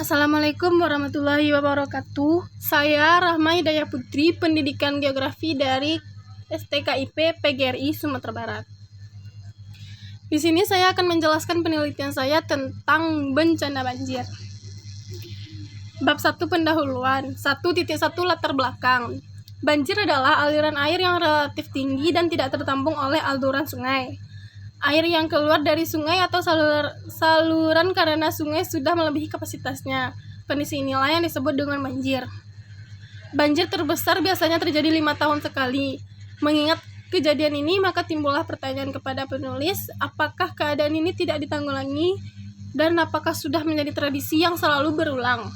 Assalamualaikum warahmatullahi wabarakatuh. Saya Rahma Hidayah Putri, pendidikan geografi dari STKIP PGRI Sumatera Barat. Di sini saya akan menjelaskan penelitian saya tentang bencana banjir. Bab 1 pendahuluan. 1.1 latar belakang. Banjir adalah aliran air yang relatif tinggi dan tidak tertampung oleh aliran sungai. Air yang keluar dari sungai atau saluran karena sungai sudah melebihi kapasitasnya. Kondisi inilah yang disebut dengan banjir. Banjir terbesar biasanya terjadi 5 tahun sekali. Mengingat kejadian ini, maka timbullah pertanyaan kepada penulis, apakah keadaan ini tidak ditanggulangi dan apakah sudah menjadi tradisi yang selalu berulang?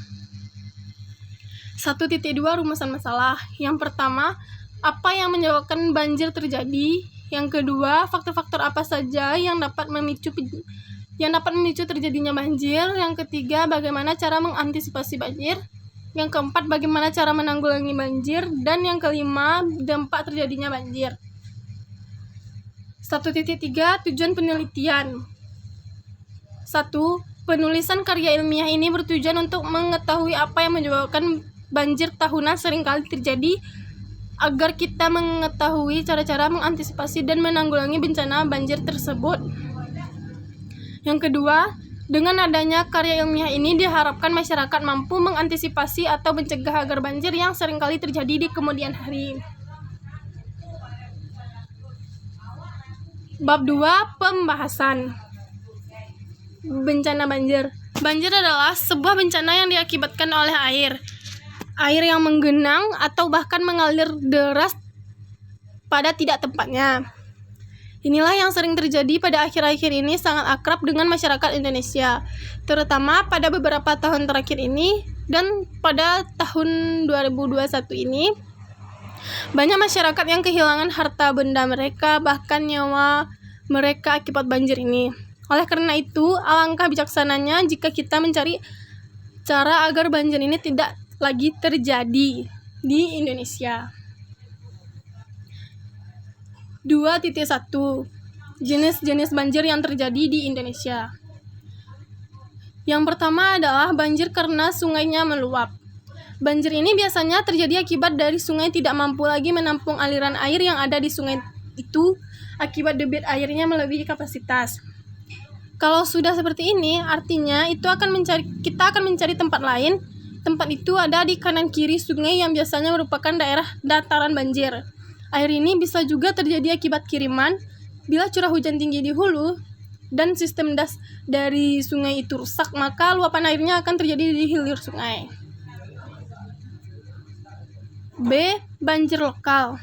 1.2 Rumusan masalah. Yang pertama, apa yang menyebabkan banjir terjadi? Yang kedua, faktor-faktor apa saja yang dapat memicu terjadinya banjir. Yang ketiga, bagaimana cara mengantisipasi banjir. Yang keempat, bagaimana cara menanggulangi banjir. Dan yang kelima, dampak terjadinya banjir. 1.3 Tujuan penelitian. 1. Penulisan karya ilmiah ini bertujuan untuk mengetahui apa yang menyebabkan banjir tahunan seringkali terjadi, agar kita mengetahui cara-cara mengantisipasi dan menanggulangi bencana banjir tersebut. Yang kedua, dengan adanya karya ilmiah ini diharapkan masyarakat mampu mengantisipasi atau mencegah agar banjir yang seringkali terjadi di kemudian hari. Bab 2 Pembahasan. Bencana banjir. Banjir adalah sebuah bencana yang diakibatkan oleh air yang menggenang atau bahkan mengalir deras pada tidak tempatnya. Inilah yang sering terjadi pada akhir-akhir ini, sangat akrab dengan masyarakat Indonesia, terutama pada beberapa tahun terakhir ini dan pada tahun 2021 ini. Banyak masyarakat yang kehilangan harta benda mereka, bahkan nyawa mereka akibat banjir ini. Oleh karena itu, alangkah bijaksananya jika kita mencari cara agar banjir ini tidak lagi terjadi di Indonesia. 2.1 Jenis-jenis banjir yang terjadi di Indonesia. Yang pertama adalah banjir karena sungainya meluap. Banjir ini biasanya terjadi akibat dari sungai tidak mampu lagi menampung aliran air yang ada di sungai itu akibat debit airnya melebihi kapasitas. Kalau sudah seperti ini, artinya kita akan mencari tempat lain. Tempat itu ada di kanan kiri sungai yang biasanya merupakan daerah dataran banjir. Air ini bisa juga terjadi akibat kiriman. Bila curah hujan tinggi di hulu dan sistem das dari sungai itu rusak, maka luapan airnya akan terjadi di hilir sungai. B. Banjir lokal.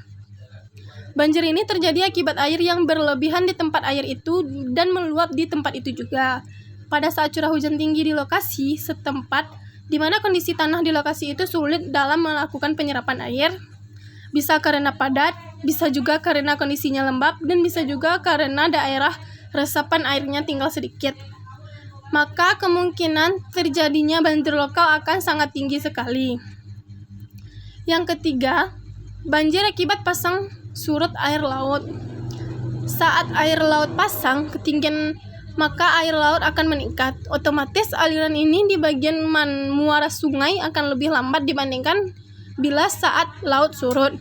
Banjir ini terjadi akibat air yang berlebihan di tempat air itu dan meluap di tempat itu juga. Pada saat curah hujan tinggi di lokasi setempat, di mana kondisi tanah di lokasi itu sulit dalam melakukan penyerapan air, bisa karena padat, bisa juga karena kondisinya lembab, dan bisa juga karena daerah resapan airnya tinggal sedikit. Maka kemungkinan terjadinya banjir lokal akan sangat tinggi sekali. Yang ketiga, banjir akibat pasang surut air laut. Saat air laut pasang, ketinggian maka air laut akan meningkat. Otomatis aliran ini di bagian muara sungai akan lebih lambat dibandingkan bila saat laut surut.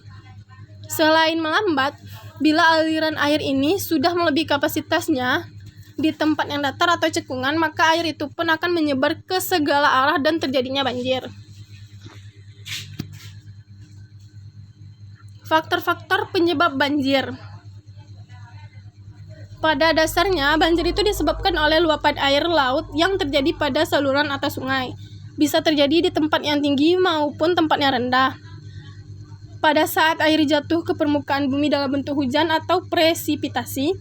Selain melambat, bila aliran air ini sudah melebihi kapasitasnya di tempat yang datar atau cekungan, maka air itu pun akan menyebar ke segala arah dan terjadinya banjir. Faktor-faktor penyebab banjir. Pada dasarnya, banjir itu disebabkan oleh luapan air laut yang terjadi pada saluran atas sungai. Bisa terjadi di tempat yang tinggi maupun tempat yang rendah. Pada saat air jatuh ke permukaan bumi dalam bentuk hujan atau presipitasi,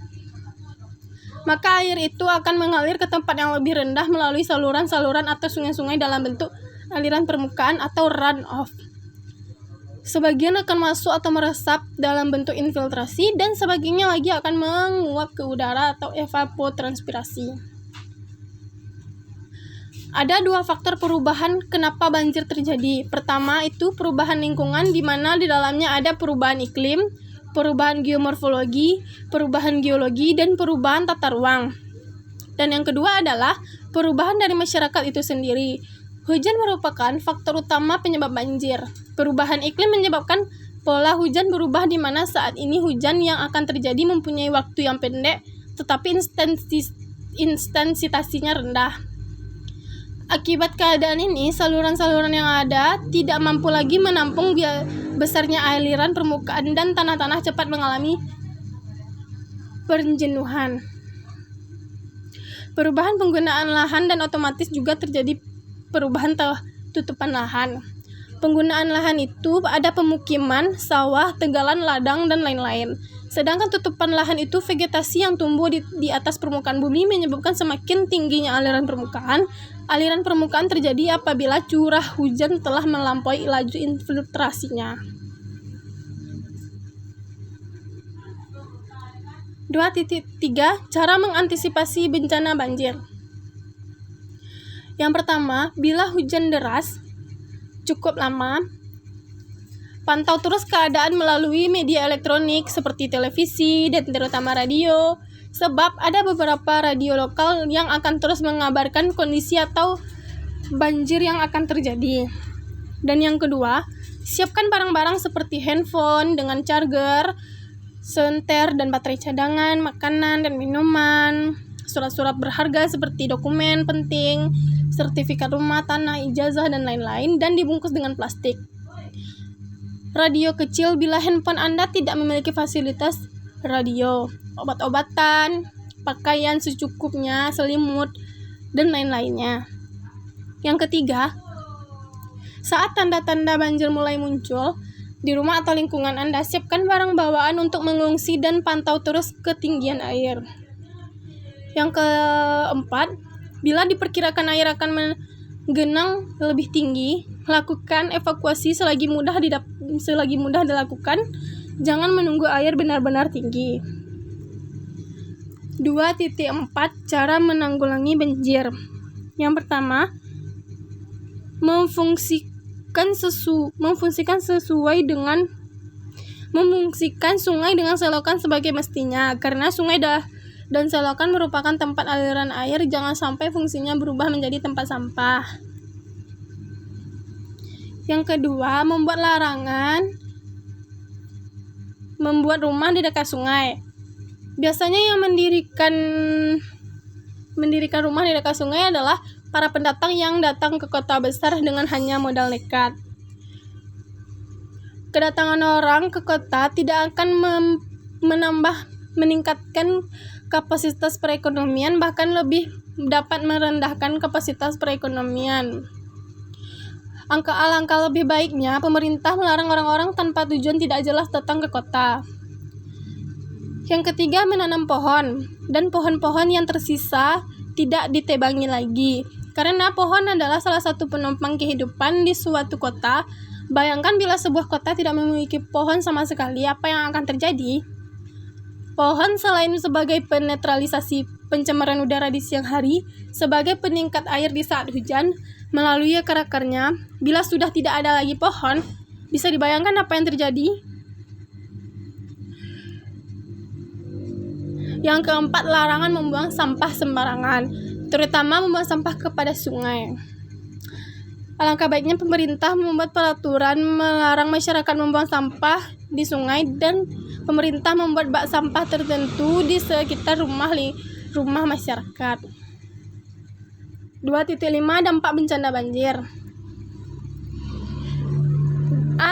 maka air itu akan mengalir ke tempat yang lebih rendah melalui saluran-saluran atau sungai-sungai dalam bentuk aliran permukaan atau runoff. Sebagian akan masuk atau meresap dalam bentuk infiltrasi, dan sebagiannya lagi akan menguap ke udara atau evapotranspirasi. Ada dua faktor perubahan kenapa banjir terjadi. Pertama itu perubahan lingkungan, di mana di dalamnya ada perubahan iklim, perubahan geomorfologi, perubahan geologi, dan perubahan tata ruang. Dan yang kedua adalah perubahan dari masyarakat itu sendiri, Hujan merupakan faktor utama penyebab banjir. Perubahan iklim menyebabkan pola hujan berubah, di mana saat ini hujan yang akan terjadi mempunyai waktu yang pendek tetapi intensitasnya rendah. Akibat keadaan ini, saluran-saluran yang ada tidak mampu lagi menampung besarnya aliran permukaan dan tanah-tanah cepat mengalami penjenuhan. Perubahan penggunaan lahan dan otomatis juga terjadi perubahan tutupan lahan. Penggunaan lahan itu ada pemukiman, sawah, tegalan, ladang, dan lain-lain. Sedangkan tutupan lahan itu vegetasi yang tumbuh di atas permukaan bumi, menyebabkan semakin tingginya aliran permukaan. Aliran permukaan terjadi apabila curah hujan telah melampaui laju infiltrasinya. 2.3 Cara mengantisipasi bencana banjir. Yang pertama, bila hujan deras cukup lama, pantau terus keadaan melalui media elektronik seperti televisi dan terutama radio, sebab ada beberapa radio lokal yang akan terus mengabarkan kondisi atau banjir yang akan terjadi. Dan yang kedua, siapkan barang-barang seperti handphone dengan charger, senter dan baterai cadangan, makanan dan minuman, surat-surat berharga seperti dokumen penting, sertifikat rumah, tanah, ijazah, dan lain-lain, dan dibungkus dengan plastik. Radio kecil bila handphone Anda tidak memiliki fasilitas radio, obat-obatan, pakaian secukupnya, selimut, dan lain-lainnya. Yang ketiga, saat tanda-tanda banjir mulai muncul di rumah atau lingkungan Anda, siapkan barang bawaan untuk mengungsi dan pantau terus ketinggian air. Yang keempat, bila diperkirakan air akan menggenang lebih tinggi, lakukan evakuasi selagi mudah dilakukan. Jangan menunggu air benar-benar tinggi. 2.4 Cara menanggulangi banjir. Yang pertama, memfungsikan sungai dengan selokan sebagai mestinya. Karena sungai dan selokan merupakan tempat aliran air, jangan sampai fungsinya berubah menjadi tempat sampah. Yang kedua, membuat rumah di dekat sungai. Biasanya yang mendirikan rumah di dekat sungai adalah para pendatang yang datang ke kota besar dengan hanya modal nekat. Kedatangan orang ke kota tidak akan meningkatkan kapasitas perekonomian, bahkan lebih dapat merendahkan kapasitas perekonomian. Alangkah lebih baiknya pemerintah melarang orang-orang tanpa tujuan tidak jelas datang ke kota. Yang ketiga, menanam pohon, dan pohon-pohon yang tersisa tidak ditebangi lagi. Karena pohon adalah salah satu penopang kehidupan di suatu kota. Bayangkan bila sebuah kota tidak memiliki pohon sama sekali, apa yang akan terjadi? Pohon selain sebagai penetralisasi pencemaran udara di siang hari, sebagai peningkat air di saat hujan, melalui akar-akarnya, bila sudah tidak ada lagi pohon, bisa dibayangkan apa yang terjadi? Yang keempat, larangan membuang sampah sembarangan, terutama membuang sampah kepada sungai. Alangkah baiknya pemerintah membuat peraturan melarang masyarakat membuang sampah di sungai, dan pemerintah membuat bak sampah tertentu di sekitar rumah masyarakat. 2.5 Dampak bencana banjir.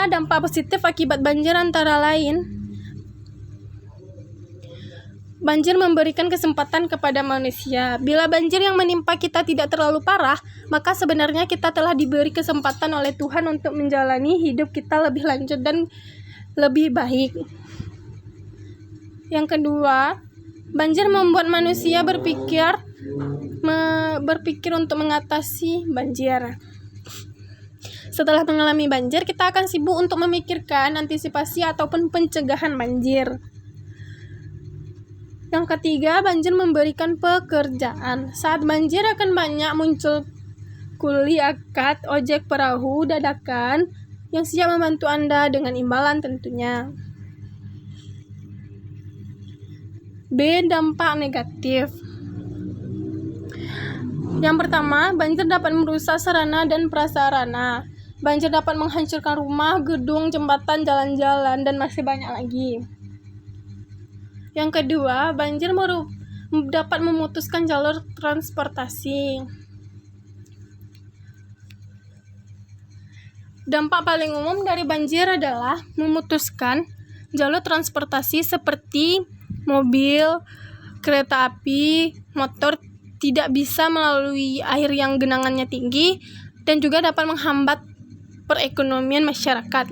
Dampak positif akibat banjir antara lain: banjir memberikan kesempatan kepada manusia. Bila banjir yang menimpa kita tidak terlalu parah, maka sebenarnya kita telah diberi kesempatan oleh Tuhan untuk menjalani hidup kita lebih lanjut dan lebih baik. Yang kedua, banjir membuat manusia berpikir untuk mengatasi banjir. Setelah mengalami banjir, kita akan sibuk untuk memikirkan antisipasi ataupun pencegahan banjir. Yang ketiga, banjir memberikan pekerjaan. Saat banjir akan banyak muncul kuli akad, ojek perahu dadakan yang siap membantu Anda dengan imbalan tentunya. B. Dampak negatif. Yang pertama, banjir dapat merusak sarana dan prasarana. Banjir dapat menghancurkan rumah, gedung, jembatan, jalan-jalan, dan masih banyak lagi. Yang kedua, banjir dapat memutuskan jalur transportasi. Dampak paling umum dari banjir adalah memutuskan jalur transportasi seperti mobil, kereta api, motor tidak bisa melalui air yang genangannya tinggi dan juga dapat menghambat perekonomian masyarakat.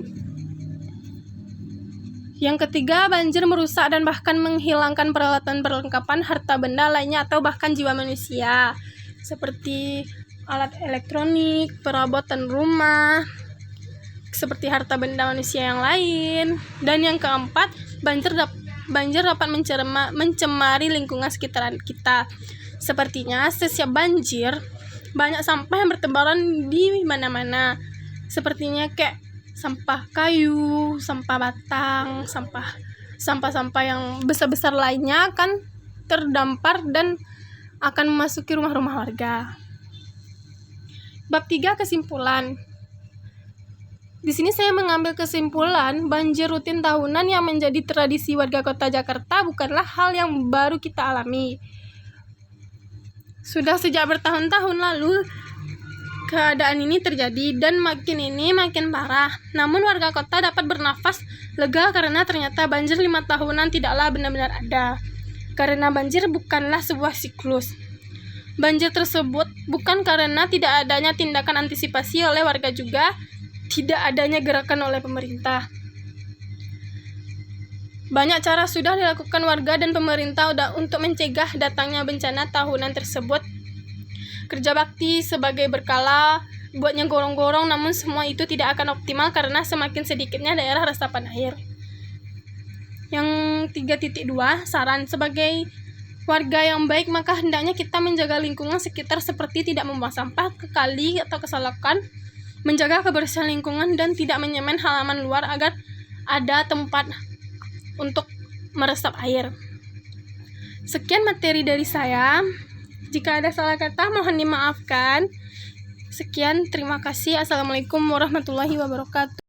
Yang ketiga, banjir merusak dan bahkan menghilangkan peralatan perlengkapan, harta benda lainnya atau bahkan jiwa manusia seperti alat elektronik, perabotan rumah, seperti harta benda manusia yang lain. Dan yang keempat, banjir dapat mencemari lingkungan sekitaran kita. Sepertinya setiap banjir banyak sampah yang bertebaran di mana-mana. Sepertinya kayak sampah kayu, sampah batang, sampah yang besar-besar lainnya akan terdampar dan akan memasuki rumah-rumah warga. Bab 3, kesimpulan. Di sini saya mengambil kesimpulan banjir rutin tahunan yang menjadi tradisi warga kota Jakarta bukanlah hal yang baru kita alami. Sudah sejak bertahun-tahun lalu keadaan ini terjadi dan makin parah. Namun warga kota dapat bernafas lega karena ternyata banjir 5 tahunan tidaklah benar-benar ada. Karena banjir bukanlah sebuah siklus. Banjir tersebut bukan karena tidak adanya tindakan antisipasi oleh warga juga tidak adanya gerakan oleh pemerintah. Banyak cara sudah dilakukan warga dan pemerintah untuk mencegah datangnya bencana tahunan tersebut. Kerja bakti sebagai berkala, buatnya gorong-gorong, namun semua itu tidak akan optimal karena semakin sedikitnya daerah resapan air. Yang 3.2, saran. Sebagai warga yang baik, maka hendaknya kita menjaga lingkungan sekitar seperti tidak membuang sampah ke kali atau ke selokan, menjaga kebersihan lingkungan dan tidak menyemen halaman luar agar ada tempat untuk meresap air. Sekian materi dari saya. Jika ada salah kata mohon dimaafkan. Sekian, terima kasih. Assalamualaikum warahmatullahi wabarakatuh.